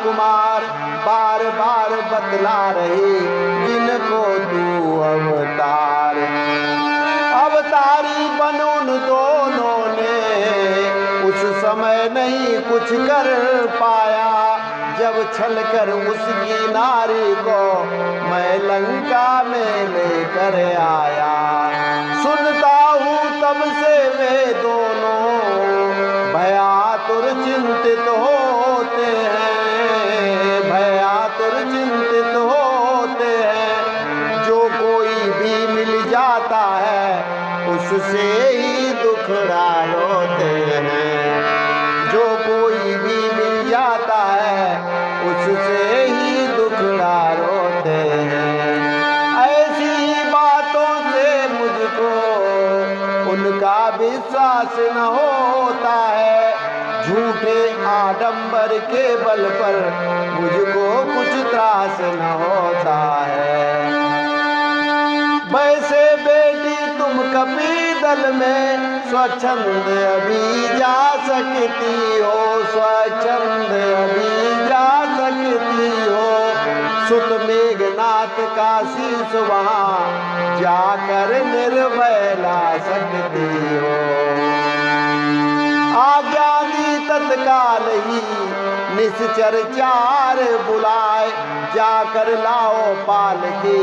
कुमार बार बार बतला रहे जिनको तू अवतार। अवतारी बन उन दोनों ने उस समय नहीं कुछ कर पाया, जब छलकर उसकी नारी को मैं लंका में लेकर आया। सुनता हूँ तब से वे दोनों भयातुर चिंतित होते हैं, भयातुर चिंतित होते हैं। जो कोई भी मिल जाता है उससे ही दुखड़ा रोते हैं, जो कोई भी मिल जाता है उससे ही दुखड़ा रोते हैं। ऐसी बातों से मुझको उनका विश्वास न होता है, झूठे आडंबर के बल पर मुझको कुछ त्रास न होता है। वैसे बेटी तुम कपिदल में स्वच्छंद अभी जा सकती हो, स्वच्छंद अभी जा सकती हो। सुत मेघनाथ का शीश वहाँ जाकर निर्भय ला सकती हो। आज्ञा दी तत्काल ही निश्चर चार बुलाए, जाकर लाओ पालकी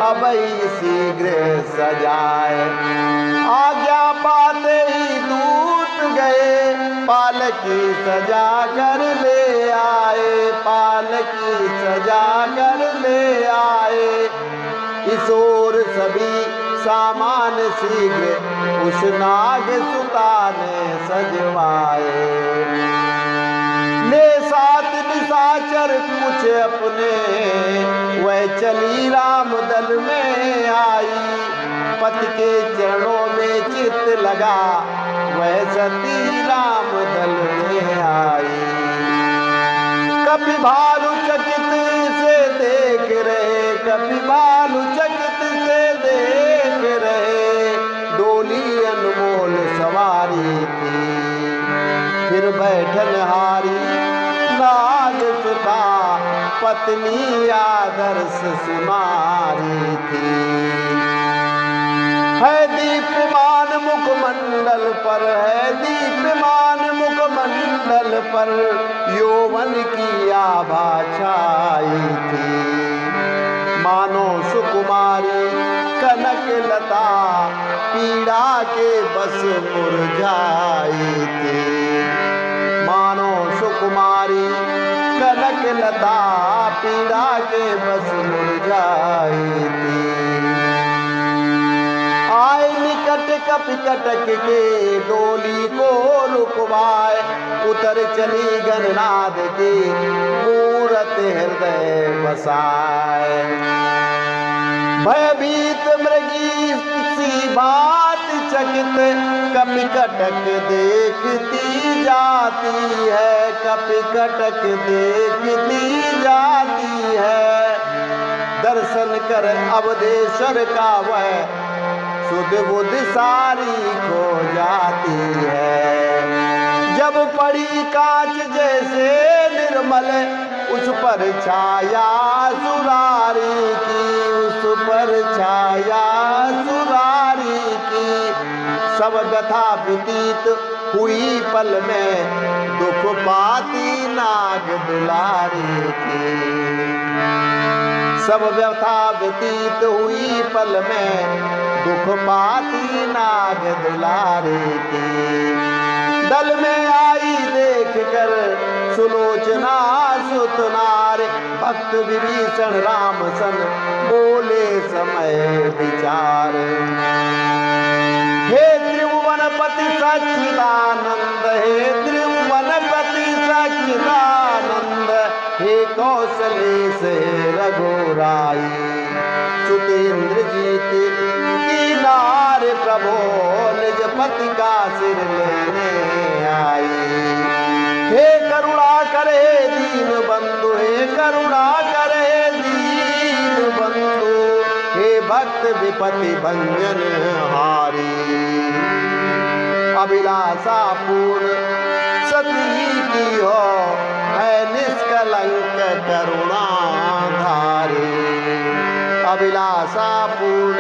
अबई शीघ्र सजाए। आज्ञा पाते ही दूत गए पालकी सजा कर ले आए, पालकी सजा कर ले आए। इस ओर सभी सामान शीघ्र उस नाग सुता ने सजवाए। ले सात निशाचर कुछ अपने वह चली राम दल में आई, पति के चरणों में चित्त लगा वह सती राम दल में आई। कपि भालू चकित से देख रहे, कपि भालू चकित से देख रहे, डोली अनमोल सवारी थी फिर बैठन हारी नाग सुता पत्नी आदर्श सुनारी थी। है दीप्यमान मुखमंडल पर, है दीप्यमान मुखमंडल पर यौवन की आभा छाई थी। मानो सुकुमारी कनक लता पीड़ा के बस मुरझाई थी। मानो सुकुमारी कनक लता पीड़ा के बस मुरझाई थी। आए निकट कपि कटक के डोली को रुकवाए, उतर चली गणनाद की मूरत हृदय बसाए। भयभीत मृगी सी बात चकित कपि कटक देखती जाती है, कपि कटक देखती जाती है। दर्शन कर अवधेश्वर का वह सुध बुध सारी खो जाती है। जब पड़ी कांच जैसे निर्मल उस पर छाया सुरारी की, उस पर छाया सुरारी की। सब व्यथा व्यतीत हुई पल में दुख पाती नाग दुलारी की। सब व्यथा व्यतीत हुई पल में दुख पाती नाग दुलारी की। दल में आई देख कर सुलोचना सुतनार, भक्त विभीषण राम सन बोले समय विचार। हे त्रिभुवनपति सच्चिदानंद, हे त्रिभुवनपति सच्चिदानंद, हे कौशलेश रघुराई। सुत इंद्रजीत की नार प्रभो निज पति का सिर लेने आई। हे करुणा करे दीन बंधु, हे करुणा करे दीन बंधु, हे भक्त विपति भंजन हारी। अभिलाषा पूर्ण सती की हो है निष्कल निष्कलंक करुणाधारी, अभिलाषा पूर्ण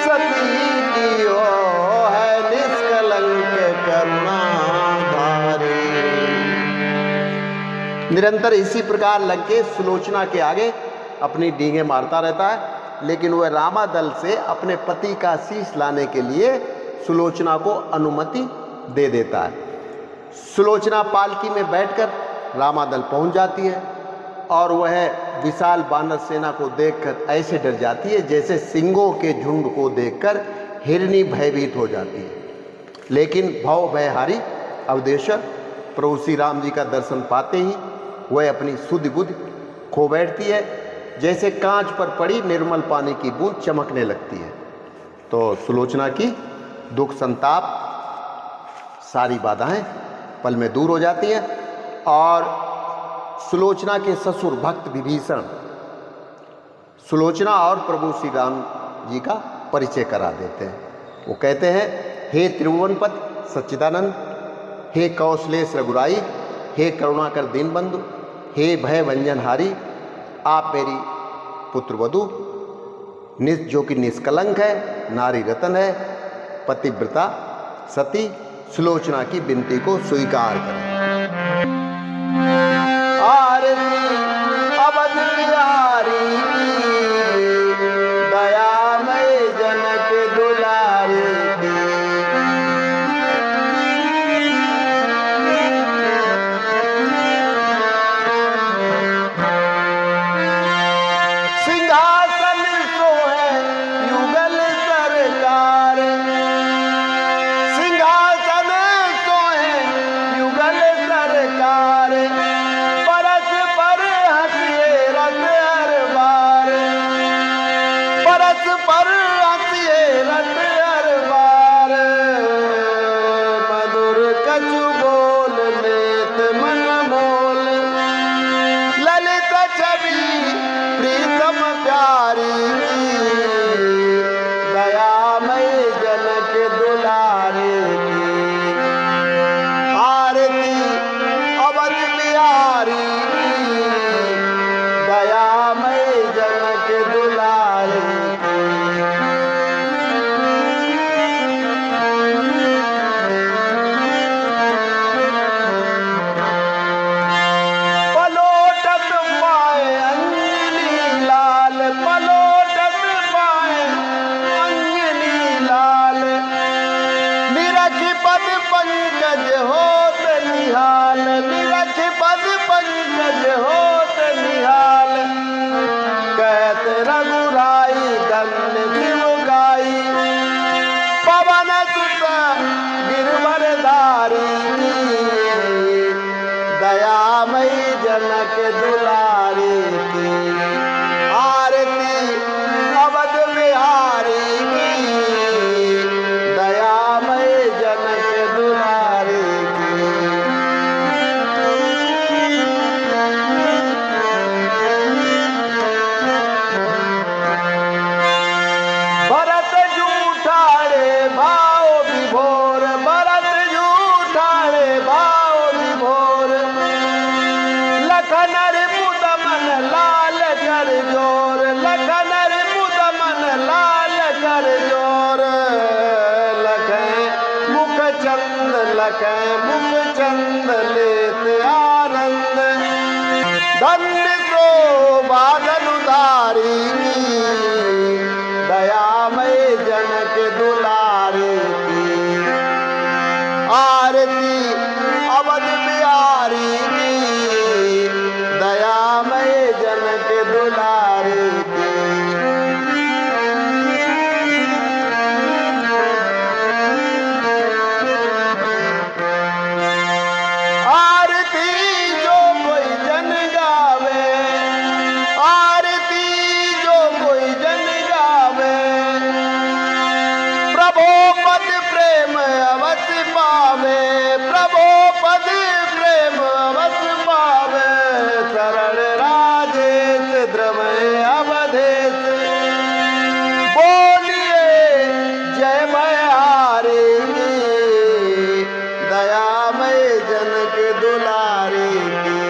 सती की हो है निष्कलंक करुणाधारी। निरंतर इसी प्रकार लंकेश सुलोचना के आगे अपनी डींगे मारता रहता है, लेकिन वह रामादल से अपने पति का शीश लाने के लिए सुलोचना को अनुमति दे देता है। सुलोचना पालकी में बैठकर रामादल पहुंच जाती है और वह विशाल वानर सेना को देखकर ऐसे डर जाती है जैसे सिंहों के झुंड को देखकर हिरनी भयभीत हो जाती है। लेकिन भव भयहारी अवधेश्वर प्रभु श्री राम जी का दर्शन पाते ही वह अपनी सुधि बुद्धि खो बैठती है, जैसे कांच पर पड़ी निर्मल पानी की बूंद चमकने लगती है। तो सुलोचना की दुख संताप सारी बाधाएं पल में दूर हो जाती हैं और सुलोचना के ससुर भक्त विभीषण सुलोचना और प्रभु श्री राम जी का परिचय करा देते हैं। वो कहते हैं, हे त्रिभुवनपति सच्चिदानंद, हे कौशलेश रघुराई, हे करुणाकर दीनबंधु, हे भय भंजनहारी, आप मेरी पुत्रवधू जो कि निष्कलंक है, नारी रतन है, पतिव्रता सती सुलोचना की विनती को स्वीकार करें। आरती अवध बिहारी दयामय जनक दुलारी की, सिंहासन सोहे युगल सरकार, सिंहासन सोहे युगल सरकार, परस पर हंसिए रत हर बार, परस पर हंसिए रत हर बार, मधुर कछु बोल लेत मन मोल, ललित छवि प्रीतम प्यारी, दयामय जनक दुलारे की, आरती अवध बिहारी दयामय जनक दुलारे की। पलोटत पाए अंजनी लाल, पलोटत पाए अंजनी लाल, निरख पद पंकज होत निहाल, निरख पद पंकज होत निहाल, कहत रघुराई धन्य शिव गाई, पवन सुत गिरवरधारी, दयामय जनक दुलारी की, आरती अवध बिहारी की, दयामय जनक दुलारी की। भरत जूठाड़े भाव विभोर, भरत जूठाड़े भाव विभोर, लखन रिपुत मन लाल कर जोर, लखन रिपुत मन लाल कर जोर, लखें मुख चंद, लखें मुख चंद लेत आनंद, धन्य शोभा धनुधारी की, दयामय जनक दुलारे की, आरती अवध बिहारी की, दयामय जनक दुलारे की। आरती जो कोई जन गावे, आरती जो कोई जन गावे, प्रभो पद प्रेम अवश्य पावे, प्रभो पद प्रेम अवश्य पावे, शरण राजेश द्रवय अवधेश, बोलिए जय भयहारी, दयामय जनक दुलारी की।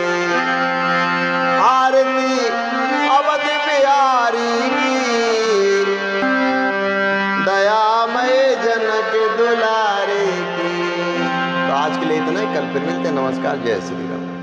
दुलारे की। तो आज के लिए इतना ही, कल फिर मिलते हैं। नमस्कार, जय श्री राम।